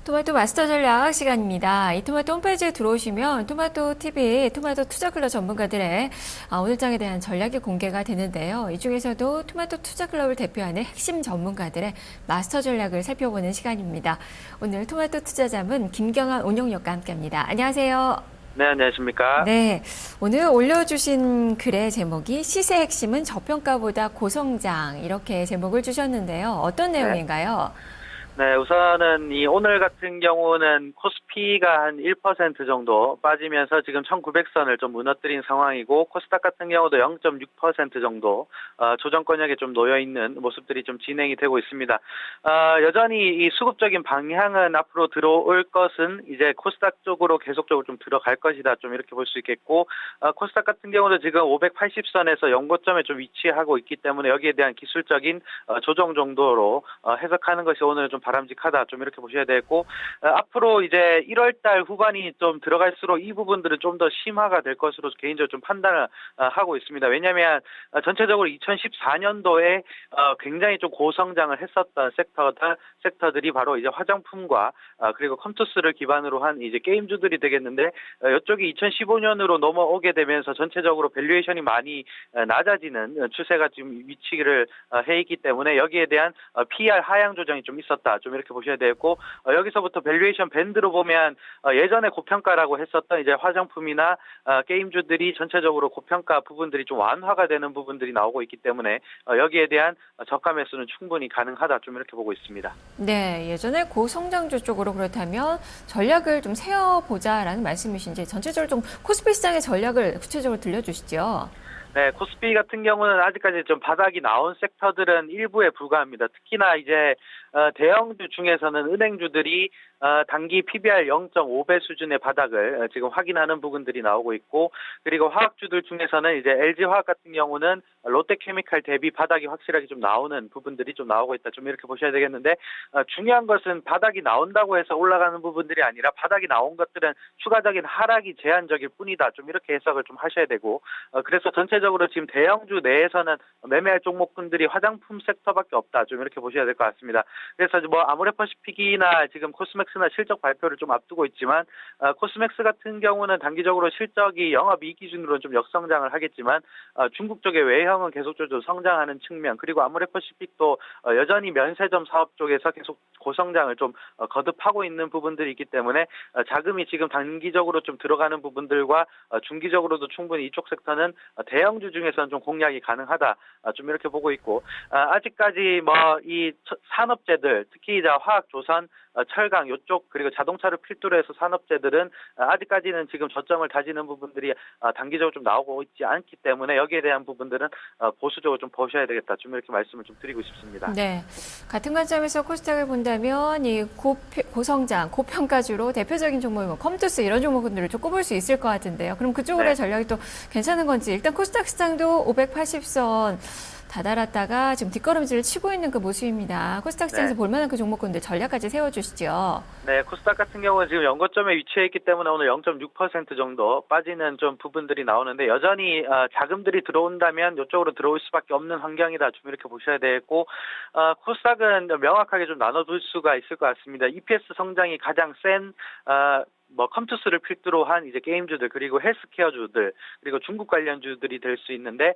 토마토 마스터 전략 시간입니다. 이 토마토 홈페이지에 들어오시면 토마토 TV, 토마토 투자클럽 전문가들의 오늘장에 대한 전략이 공개가 되는데요. 이 중에서도 토마토 투자클럽을 대표하는 핵심 전문가들의 마스터 전략을 살펴보는 시간입니다. 오늘 토마토 투자자문 김경환 운용역과 함께합니다. 안녕하세요. 네, 안녕하십니까. 네, 오늘 올려주신 글의 제목이 시세 핵심은 저평가보다 고성장 이렇게 제목을 주셨는데요. 어떤 내용인가요? 네, 우선은 오늘 같은 경우는 코스피가 한 1% 정도 빠지면서 지금 1900선을 좀 무너뜨린 상황이고, 코스닥 같은 경우도 0.6% 정도 조정권역에 좀 놓여있는 모습들이 좀 진행이 되고 있습니다. 여전히 이 수급적인 방향은 앞으로 들어올 것은 이제 코스닥 쪽으로 계속적으로 좀 들어갈 것이다, 좀 이렇게 볼 수 있겠고, 코스닥 같은 경우도 지금 580선에서 연고점에 좀 위치하고 있기 때문에 여기에 대한 기술적인 조정 정도로 해석하는 것이 오늘 좀 바람직하다, 좀 이렇게 보셔야 되고, 앞으로 이제 1월달 후반이 좀 들어갈수록 이 부분들은 좀 더 심화가 될 것으로 개인적으로 좀 판단을 하고 있습니다. 왜냐하면 전체적으로 2014년도에 굉장히 좀 고성장을 했었던 섹터들이 바로 이제 화장품과 그리고 컴투스를 기반으로 한 이제 게임주들이 되겠는데, 이쪽이 2015년으로 넘어오게 되면서 전체적으로 밸류에이션이 많이 낮아지는 추세가 지금 위치를 해 있기 때문에 여기에 대한 PR 하향 조정이 좀 있었다, 좀 이렇게 보셔야 되고, 여기서부터 밸류에이션 밴드로 보면 예전에 고평가라고 했었던 이제 화장품이나 게임주들이 전체적으로 고평가 부분들이 좀 완화가 되는 부분들이 나오고 있기 때문에 여기에 대한 저가 매수는 충분히 가능하다, 좀 이렇게 보고 있습니다. 네, 예전에 고성장주 쪽으로 그렇다면 전략을 좀 세워보자라는 말씀이신지 전체적으로 좀 코스피 시장의 전략을 구체적으로 들려주시죠. 네, 코스피 같은 경우는 아직까지 좀 바닥이 나온 섹터들은 일부에 불과합니다. 특히나 이제 대형주 중에서는 은행주들이 단기 PBR 0.5배 수준의 바닥을 지금 확인하는 부분들이 나오고 있고, 그리고 화학주들 중에서는 이제 LG화학 같은 경우는 롯데케미칼 대비 바닥이 확실하게 좀 나오는 부분들이 좀 나오고 있다, 좀 이렇게 보셔야 되겠는데, 중요한 것은 바닥이 나온다고 해서 올라가는 부분들이 아니라 바닥이 나온 것들은 추가적인 하락이 제한적일 뿐이다, 좀 이렇게 해석을 좀 하셔야 되고, 그래서 전체적으로 지금 대형주 내에서는 매매할 종목군들이 화장품 섹터밖에 없다, 좀 이렇게 보셔야 될 것 같습니다. 그래서 뭐 아모레퍼시픽이나 지금 코스맥스나 실적 발표를 좀 앞두고 있지만, 코스맥스 같은 경우는 단기적으로 실적이 영업이익 기준으로는 좀 역성장을 하겠지만 중국 쪽의 외형은 계속적으로 성장하는 측면, 그리고 아모레퍼시픽도 여전히 면세점 사업 쪽에서 계속 고성장을 좀 거듭하고 있는 부분들이 있기 때문에 자금이 지금 단기적으로 좀 들어가는 부분들과 중기적으로도 충분히 이쪽 섹터는 대형주 중에서는 좀 공략이 가능하다, 좀 이렇게 보고 있고, 아직까지 뭐 이 산업재들, 특히 이제 화학, 조선, 철강 이쪽, 그리고 자동차를 필두로 해서 산업재들은 아직까지는 지금 저점을 다지는 부분들이 단기적으로 좀 나오고 있지 않기 때문에 여기에 대한 부분들은 보수적으로 좀 보셔야 되겠다, 좀 이렇게 말씀을 좀 드리고 싶습니다. 네, 같은 관점에서 코스닥을 본다면 이 고성장, 고평가주로 대표적인 종목이 뭐 컴투스 이런 종목들을 좀 꼽을 수 있을 것 같은데요. 그럼 그쪽으로의 전략이 또 괜찮은 건지, 일단 코스닥 시장도 580선 다다랐다가 지금 뒷걸음질을 치고 있는 그 모습입니다. 코스닥 시장에서 볼만한 그 종목군들 전략까지 세워주시죠. 네, 코스닥 같은 경우는 지금 연고점에 위치해 있기 때문에 오늘 0.6% 정도 빠지는 좀 부분들이 나오는데, 여전히 자금들이 들어온다면 이쪽으로 들어올 수밖에 없는 환경이다, 좀 이렇게 보셔야 되겠고, 코스닥은 명확하게 좀 나눠둘 수가 있을 것 같습니다. EPS 성장이 가장 센 뭐 컴투스를 필두로 한 이제 게임주들, 그리고 헬스케어주들, 그리고 중국 관련주들이 될 수 있는데,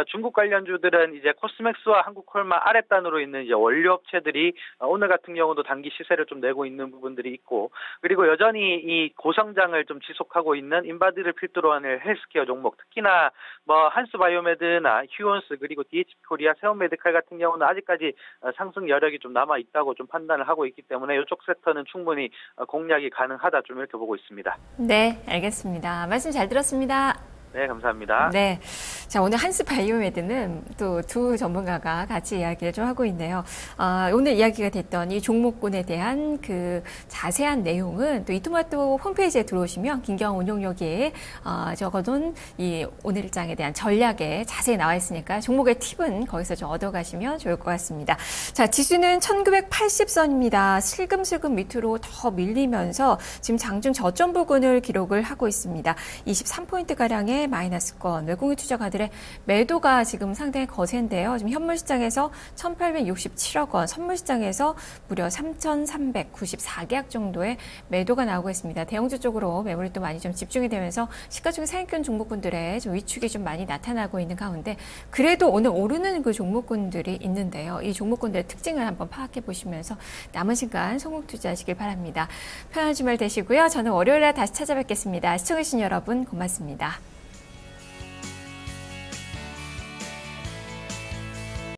중국 관련주들은 이제 코스맥스와 한국콜마 아랫단으로 있는 이제 원료업체들이 오늘 같은 경우도 단기 시세를 좀 내고 있는 부분들이 있고, 그리고 여전히 이 고성장을 좀 지속하고 있는 인바디를 필두로 하는 헬스케어 종목, 특히나 뭐 한스바이오메드나 휴온스, 그리고 DH코리아, 세온메디칼 같은 경우는 아직까지 상승 여력이 좀 남아 있다고 좀 판단을 하고 있기 때문에 이쪽 섹터는 충분히 공략이 가능하다, 좀 이렇게 보고 있습니다. 네, 알겠습니다. 말씀 잘 들었습니다. 네, 감사합니다. 네. 자, 오늘 한스바이오메드는 또 두 전문가가 같이 이야기를 좀 하고 있네요. 오늘 이야기가 됐던 이 종목군에 대한 그 자세한 내용은 또 이토마토 홈페이지에 들어오시면 김경환 운용역에 적어둔 이 오늘장에 대한 전략에 자세히 나와 있으니까 종목의 팁은 거기서 좀 얻어가시면 좋을 것 같습니다. 자, 지수는 1980선입니다. 슬금슬금 밑으로 더 밀리면서 지금 장중 저점 부근을 기록을 하고 있습니다. 23포인트가량의 시장의 마이너스권, 외국인 투자가들의 매도가 지금 상당히 거센데요. 지금 현물 시장에서 1,867억 원, 선물 시장에서 무려 3,394계약 정도의 매도가 나오고 있습니다. 대형주 쪽으로 매물이 또 많이 좀 집중이 되면서 시가총액 상위권 종목군들의 좀 위축이 좀 많이 나타나고 있는 가운데 그래도 오늘 오르는 그 종목군들이 있는데요. 이 종목군들의 특징을 한번 파악해 보시면서 남은 시간 성공 투자하시길 바랍니다. 편안한 주말 되시고요. 저는 월요일에 다시 찾아뵙겠습니다. 시청해주신 여러분 고맙습니다.